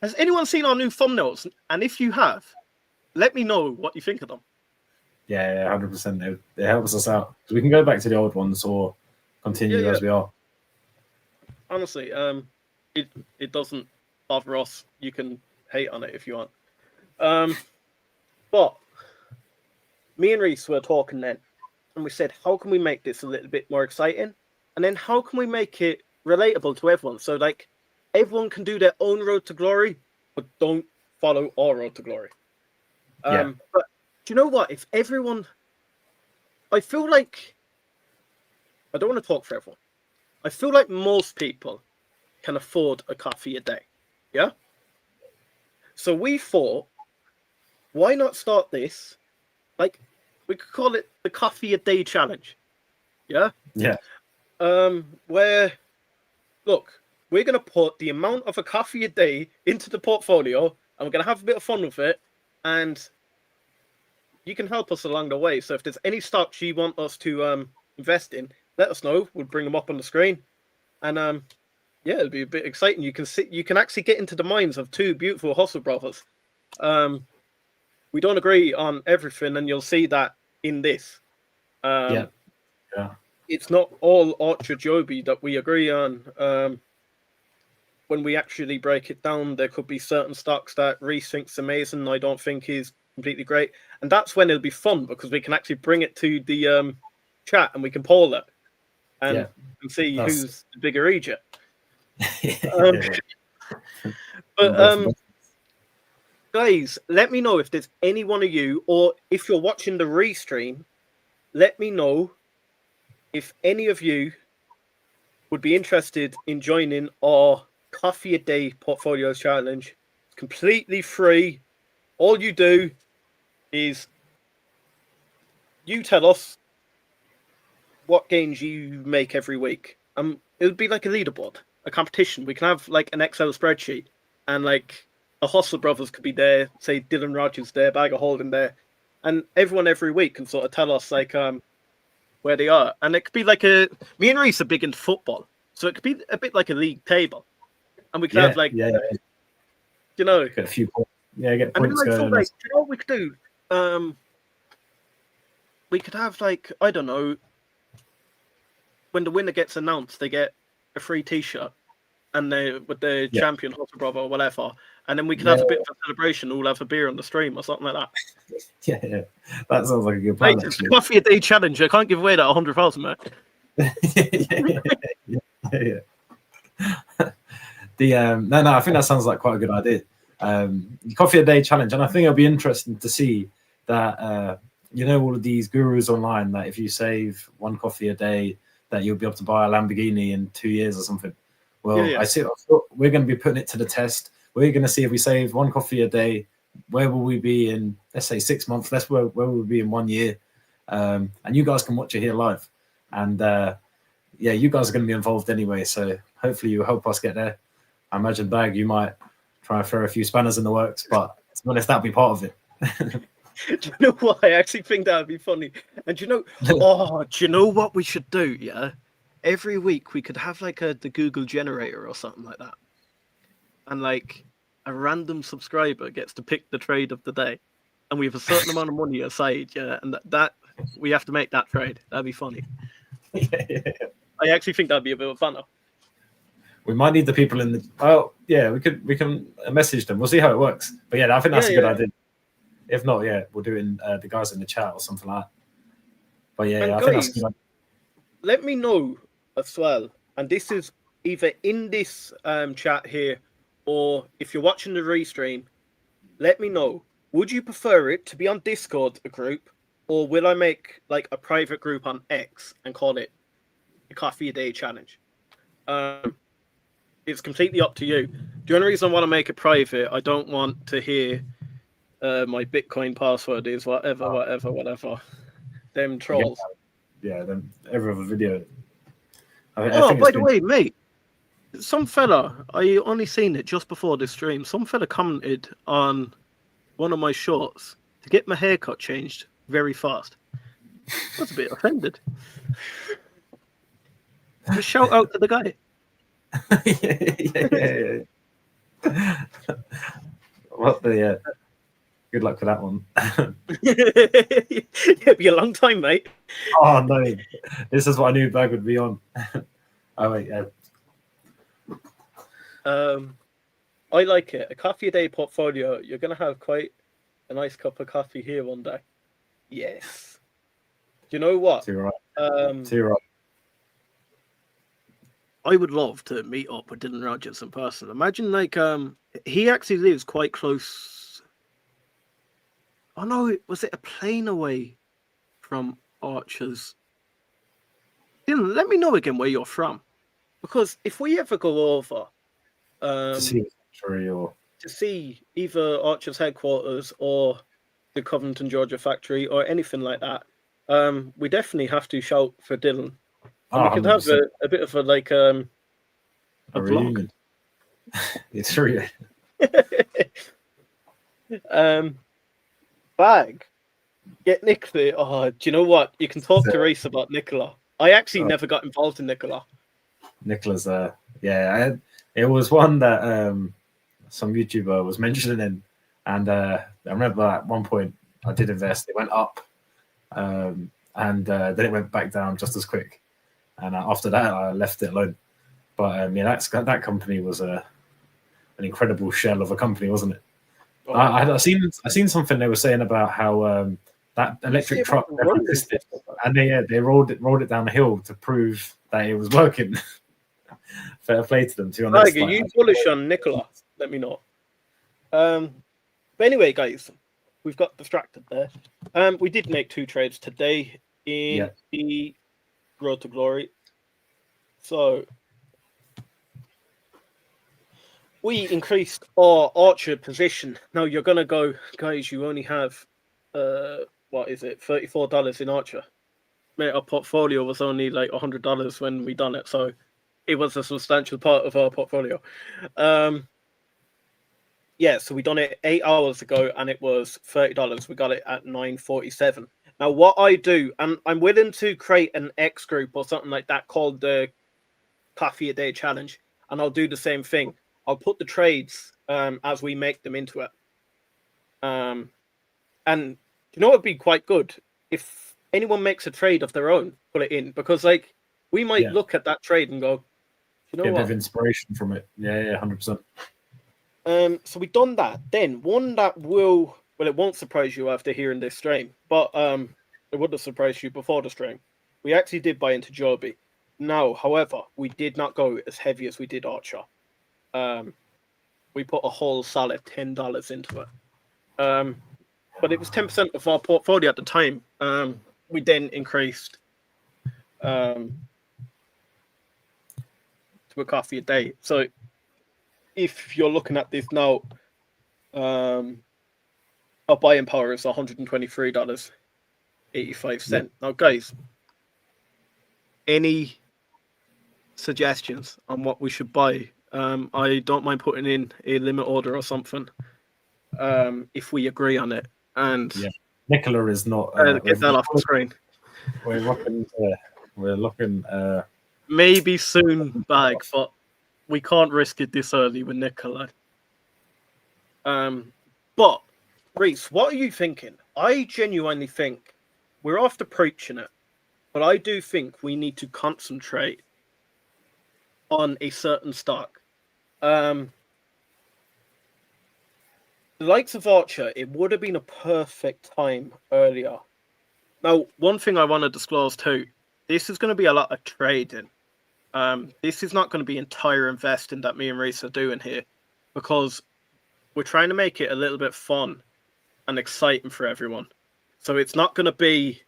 Has anyone seen our new thumbnails? And if you have, let me know what you think of them. Yeah, 100%. It helps us out. So we can go back to the old ones or continue as we are. Honestly, it doesn't bother us. You can hate on it if you want. But me and Reese were talking then, and we said, how can we make this a little bit more exciting? And then how can we make it relatable to everyone? So like everyone can do their own road to glory, but don't follow our road to glory. But do you know what? If everyone, I feel like, I don't want to talk for everyone. I feel like most people can afford a coffee a day. Yeah? So we thought, why not start this? Like, we could call it the coffee a day challenge. Yeah? Yeah. Where, look, we're going to put the amount of a coffee a day into the portfolio, and we're going to have a bit of fun with it, and you can help us along the way. So if there's any stocks you want us to invest in, let us know. We'll bring them up on the screen. And Yeah, it'll be a bit exciting. You can actually get into the minds of two beautiful hustle brothers. We don't agree on everything, and you'll see that in this. Yeah. It's not all Archer Joby that we agree on. When we actually break it down, there could be certain stocks that Reese thinks amazing. I don't think is completely great, and that's when it'll be fun because we can actually bring it to the chat and we can poll it and see who's the bigger idiot. But guys, let me know if there's any one of you, or if you're watching the restream, let me know if any of you would be interested in joining our coffee a day portfolio challenge. It's completely free. All you do is you tell us what gains you make every week. It would be like a leaderboard, a competition. We can have like an Excel spreadsheet, and like the Hustle brothers could be there, say Dylan Rogers there, Bag of Holding there, and everyone every week can sort of tell us like where they are. And it could be like me and Reese are big into football, so it could be a bit like a league table, and we could have like you know, get a few points. Yeah, get and points then, like, going. so, like, you know what we could do? We could have like, I don't know, when the winner gets announced, they get a free T-shirt, and they with the champion Hustle brother or whatever, and then we could have a bit of a celebration. We'll have a beer on the stream or something like that. Yeah, that sounds like a good plan. Like, it's a coffee a day challenge. I can't give away that 100,000, man. No, I think that sounds like quite a good idea. Coffee a day challenge, and I think it'll be interesting to see that all of these gurus online that if you save one coffee a day, that you'll be able to buy a Lamborghini in 2 years or something. Well, I see. We're going to be putting it to the test. We're going to see if we save one coffee a day, where will we be in, let's say, 6 months? Where will we be in 1 year? And you guys can watch it here live. And you guys are going to be involved anyway. So hopefully you'll help us get there. I imagine, Bag, you might try and throw a few spanners in the works, but to be honest, that'll be part of it. Do you know what? I actually think that would be funny. And do you know what we should do? Yeah, every week we could have like the Google generator or something like that, and like a random subscriber gets to pick the trade of the day, and we have a certain amount of money aside. Yeah, and that we have to make that trade. That'd be funny. I actually think that'd be a bit of fun. We might need the people in the. Oh yeah, we can message them. We'll see how it works. But yeah, I think that's a good idea. If not, we'll do it in the guys in the chat or something like that. But yeah, I think that's good. Let me know as well. And this is either in this chat here, or if you're watching the restream, let me know. Would you prefer it to be on Discord, a group, or will I make like a private group on X and call it a coffee a day challenge? It's completely up to you. The only reason I want to make it private, I don't want to hear my Bitcoin password is whatever. Them trolls. Yeah, them every other video. By the way, mate, some fella, I only seen it just before this stream. Some fella commented on one of my shorts to get my haircut changed very fast. I was a bit offended. Just shout out to the guy. What the good luck for that one. It'll be a long time, mate. Oh no, this is what I knew Bag would be on. Oh wait, I like it. A coffee a day portfolio. You're gonna have quite a nice cup of coffee here one day. Yes. Do you know what? Too right. I would love to meet up with Dylan Rogers in person. Imagine like he actually lives quite close. Oh no, was it a plane away from Archer's? Dylan, let me know again where you're from. Because if we ever go over to see either Archer's headquarters or the Covington, Georgia factory or anything like that, we definitely have to shout for Dylan. And we could have a bit of a like a vlog. It's true. Bag. Get Nick there. Oh, do you know what? You can talk to Reese about Nicola. I actually never got involved in Nicola. Nicola's Yeah, it was one that some YouTuber was mentioning, and I remember at one point I did invest. It went up, and then it went back down just as quick. And after that, I left it alone. But yeah, that company was an incredible shell of a company, wasn't it? Oh, I seen something they were saying about how that electric truck never existed, and they rolled it down the hill to prove that it was working. Fair play to them. To be honest, Tiger, you bullish on Nikola? Let me know. But anyway, guys, we've got distracted there. We did make 2 trades today in the Road to Glory. So we increased our Archer position. Now you're gonna go, guys. You only have what is it, $34 in Archer? Mate, our portfolio was only like $100 when we done it, so it was a substantial part of our portfolio. Yeah, so we done it 8 hours ago, and it was $30. We got it at 9.47. Now, what I do, and I'm willing to create an X group or something like that called the Coffee a Day Challenge, and I'll do the same thing. I'll put the trades as we make them into it. And you know, it'd be quite good if anyone makes a trade of their own, put it in, because like we might look at that trade and go, you know, get a what? bit of inspiration from it. Yeah, 100%. So we've done that. Then one that it won't surprise you after hearing this stream, but it would have surprised you before the stream. We actually did buy into Joby. Now, however, we did not go as heavy as we did Archer. We put a whole solid $10 into it. But it was 10% of our portfolio at the time. We then increased to a coffee a day. So if you're looking at this now, our buying power is $123.85. Yep. Now, guys, any suggestions on what we should buy? I don't mind putting in a limit order or something if we agree on it. And Nikola is not. Get that off the screen. We're looking. We're looking. Maybe soon bag, but we can't risk it this early with Nikola. But Reese, what are you thinking? I genuinely think we're after preaching it, but I do think we need to concentrate on a certain stock. The likes of Archer, it would have been a perfect time earlier. Now, one thing I want to disclose too, this is going to be a lot of trading. This is not going to be entire investing that me and Reese are doing here, because we're trying to make it a little bit fun and exciting for everyone. So it's not going to be,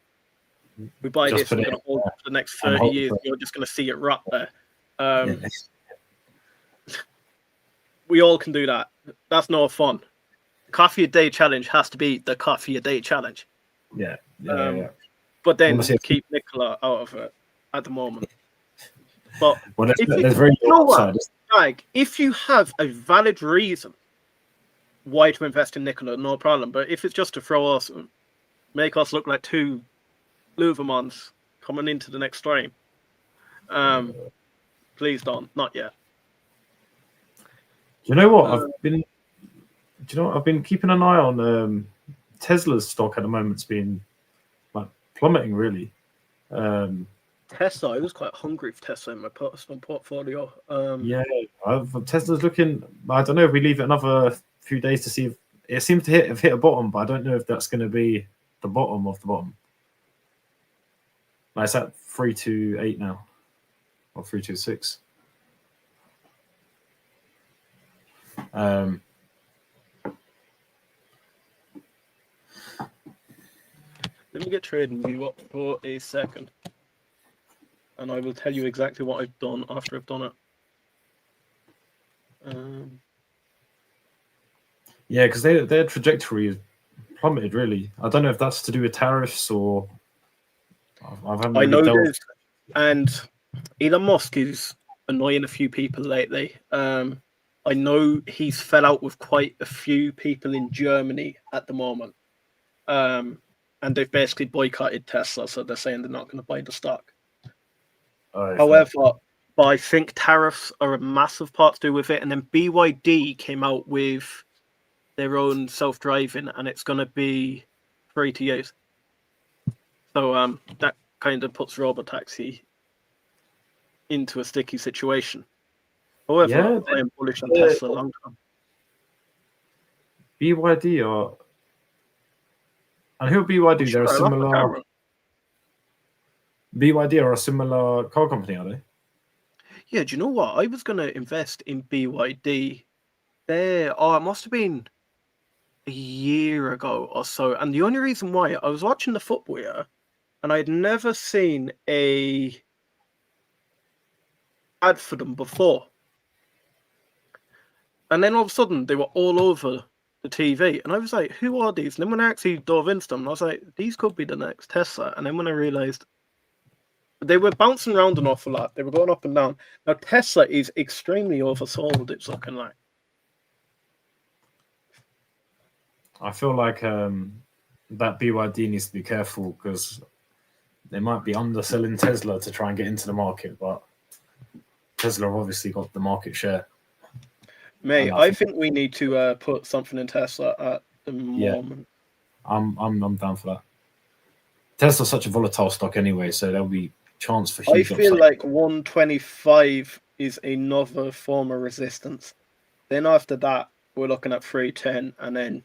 we buy Just this and going to hold it for the next 30 years. You're just going to see it rot there. We all can do that. That's no fun. Coffee a day challenge has to be the coffee a day challenge. Yeah. But then keep Nikola out of it at the moment. But there's very little upside. Like, if you have a valid reason why to invest in Nikola, no problem. But if it's just to throw us, make us look like 2 Luvermans coming into the next stream, please don't. Not yet. Do you know what? I've been keeping an eye on Tesla's stock at the moment. It's been like plummeting, really. Tesla, I was quite hungry for Tesla in my personal portfolio. Tesla's looking. I don't know if we leave it another few days to see if it seems to have hit a bottom, but I don't know if that's going to be the bottom of the bottom. Like, it's at 328 now, or 326. Let me get trading view up for a second, and I will tell you exactly what I've done after I've done it. Yeah, because their trajectory is plummeted, really. I don't know if that's to do with tariffs or... I know this, and Elon Musk is annoying a few people lately. I know he's fell out with quite a few people in Germany at the moment. And they've basically boycotted Tesla, so they're saying they're not going to buy the stock. However, but I think tariffs are a massive part to do with it. And then BYD came out with their own self-driving, and it's going to be free to use. So that kind of puts robotaxi into a sticky situation. However, I am bullish on Tesla long term. BYD are, and who are BYD? They're a similar. BYD are a similar car company, are they? Yeah, do you know what? I was going to invest in BYD there. Oh, it must have been a year ago or so. And the only reason why, I was watching the football here, and I'd never seen a ad for them before. And then all of a sudden, they were all over the TV. And I was like, who are these? And then when I actually dove into them, I was like, these could be the next Tesla. And then when I realized they were bouncing around an awful lot, they were going up and down. Now, Tesla is extremely oversold, it's looking like. I feel like that BYD needs to be careful because they might be underselling Tesla to try and get into the market, but Tesla have obviously got the market share. Mate, I think we need to put something in Tesla at the moment. I'm down for that. Tesla's such a volatile stock anyway, so there'll be chance for huge I feel upside. like 125 is another form of resistance. Then after that, we're looking at 310, and then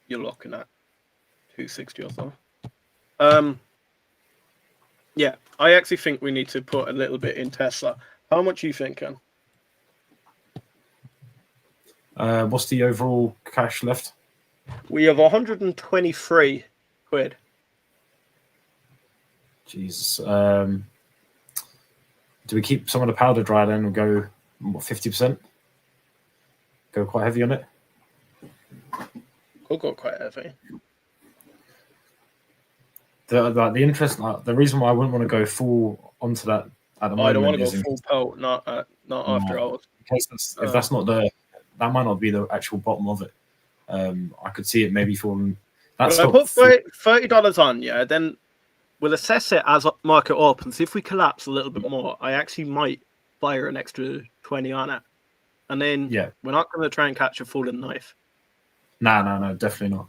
you're looking at 260 or so. Yeah, I actually think we need to put a little bit in Tesla. How much are you thinking? What's the overall cash left? We have 123 quid. Jesus. Do we keep some of the powder dry then and go 50%? Go quite heavy on it? Could go quite heavy. The interest, the reason why I wouldn't want to go full onto that at the moment. I don't want to go full pelt, not after hours. If that's not that might not be the actual bottom of it. I could see it maybe falling. I put $30 on, yeah, then we'll assess it as market opens. If we collapse a little bit more, I actually might fire an extra 20 on it. And then we're not going to try and catch a falling knife. No, definitely not.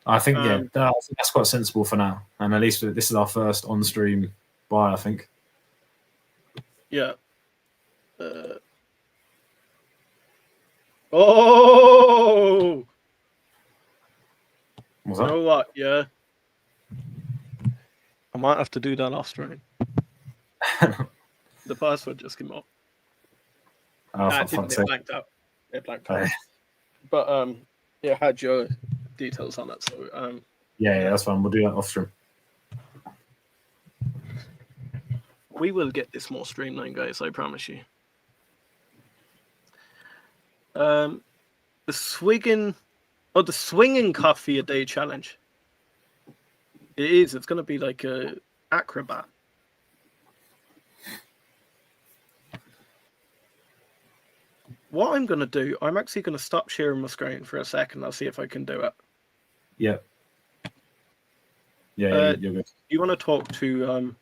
I think, that's quite sensible for now. And at least this is our first on-stream buy, I think. Yeah. Oh! What's that? You know what? Yeah. I might have to do that off stream. The password just came up. Oh, for fuck's sake. It blanked out. But it had your details on it. So yeah, that's fine. We'll do that off stream. We will get this more streamlined, guys. I promise you. The swinging coffee a day challenge. It is. It's going to be like a acrobat. What I'm going to do, I'm actually going to stop sharing my screen for a second. I'll see if I can do it. Yeah. Yeah, you're good. You want to talk to...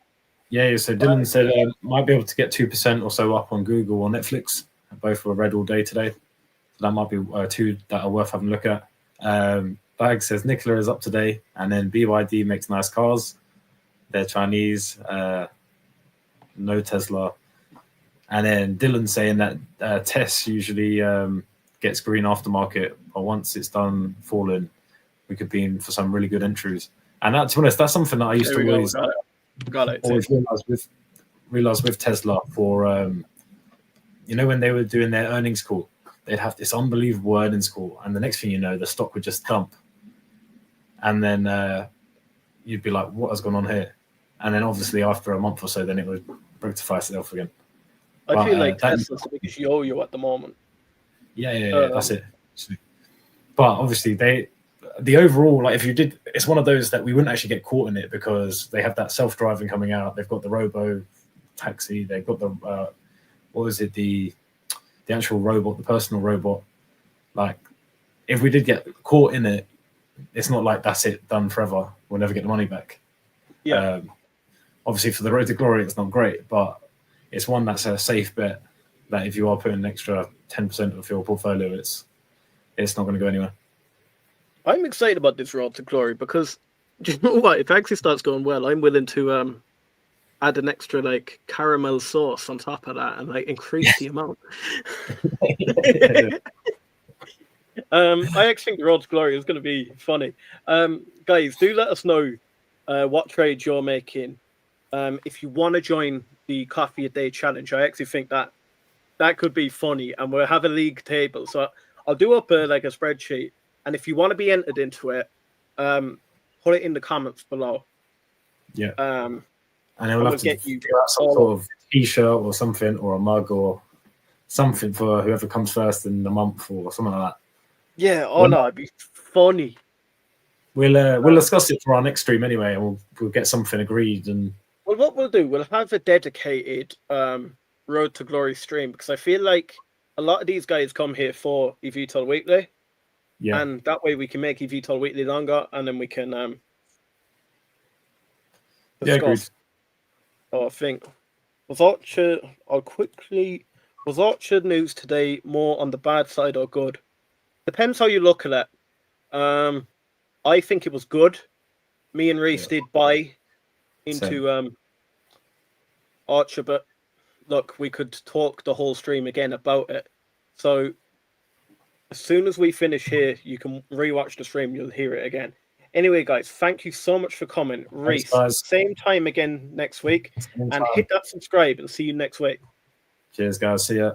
Yeah, so Dylan said might be able to get 2% or so up on Google or Netflix. Both were read all day today. So that might be two that are worth having a look at. Bag says Nikola is up today, and then BYD makes nice cars. They're Chinese, no Tesla. And then Dylan saying that Tess usually gets green aftermarket, but once it's done falling, we could be in for some really good entries. And that, to be honest, that's something that I used to always realize with Tesla for, when they were doing their earnings call, they'd have this unbelievable earnings call, and the next thing you know, the stock would just dump. And then you'd be like, what has gone on here? And then obviously after a month or so, then it would rectify itself again. I feel like Tesla's the biggest yo-yo at the moment. Yeah, that's it. But obviously the overall, like if you did, it's one of those that we wouldn't actually get caught in it because they have that self-driving coming out. They've got the robo taxi. They've got the, the actual robot, the personal robot. Like if we did get caught in it, it's not like that's it, done forever. We'll never get the money back. Yeah. Obviously for the road to glory, it's not great, but it's one that's a safe bet that if you are putting an extra 10% of your portfolio, it's not going to go anywhere. I'm excited about this Road to Glory because, do you know what? If it actually starts going well, I'm willing to add an extra like caramel sauce on top of that and like increase the amount. I actually think the Road to Glory is going to be funny. Guys, do let us know what trades you're making. If you want to join the Coffee a Day challenge, I actually think that could be funny, and we'll have a league table. So I'll do up a spreadsheet, and if you want to be entered into it, put it in the comments below. Yeah. And we'll have to get you some sort of T-shirt or something, or a mug or something for whoever comes first in the month or something like that. Yeah. Oh no, it'd be funny. We'll discuss it for our next stream anyway, and we'll get something agreed. And well, what we'll do, we'll have a dedicated Road to Glory stream, because I feel like a lot of these guys come here for Evtol Weekly, and that way we can make Evtol Weekly longer, and then we can discuss. I think was Archer news today more on the bad side or good? Depends how you look at it. I think it was good. Me and Reese did buy into Archer, but look, we could talk the whole stream again about it. So as soon as we finish here, you can rewatch the stream. You'll hear it again. Anyway, guys, thank you so much for coming. Reese, same time again next week. And hit that subscribe and see you next week. Cheers, guys. See ya.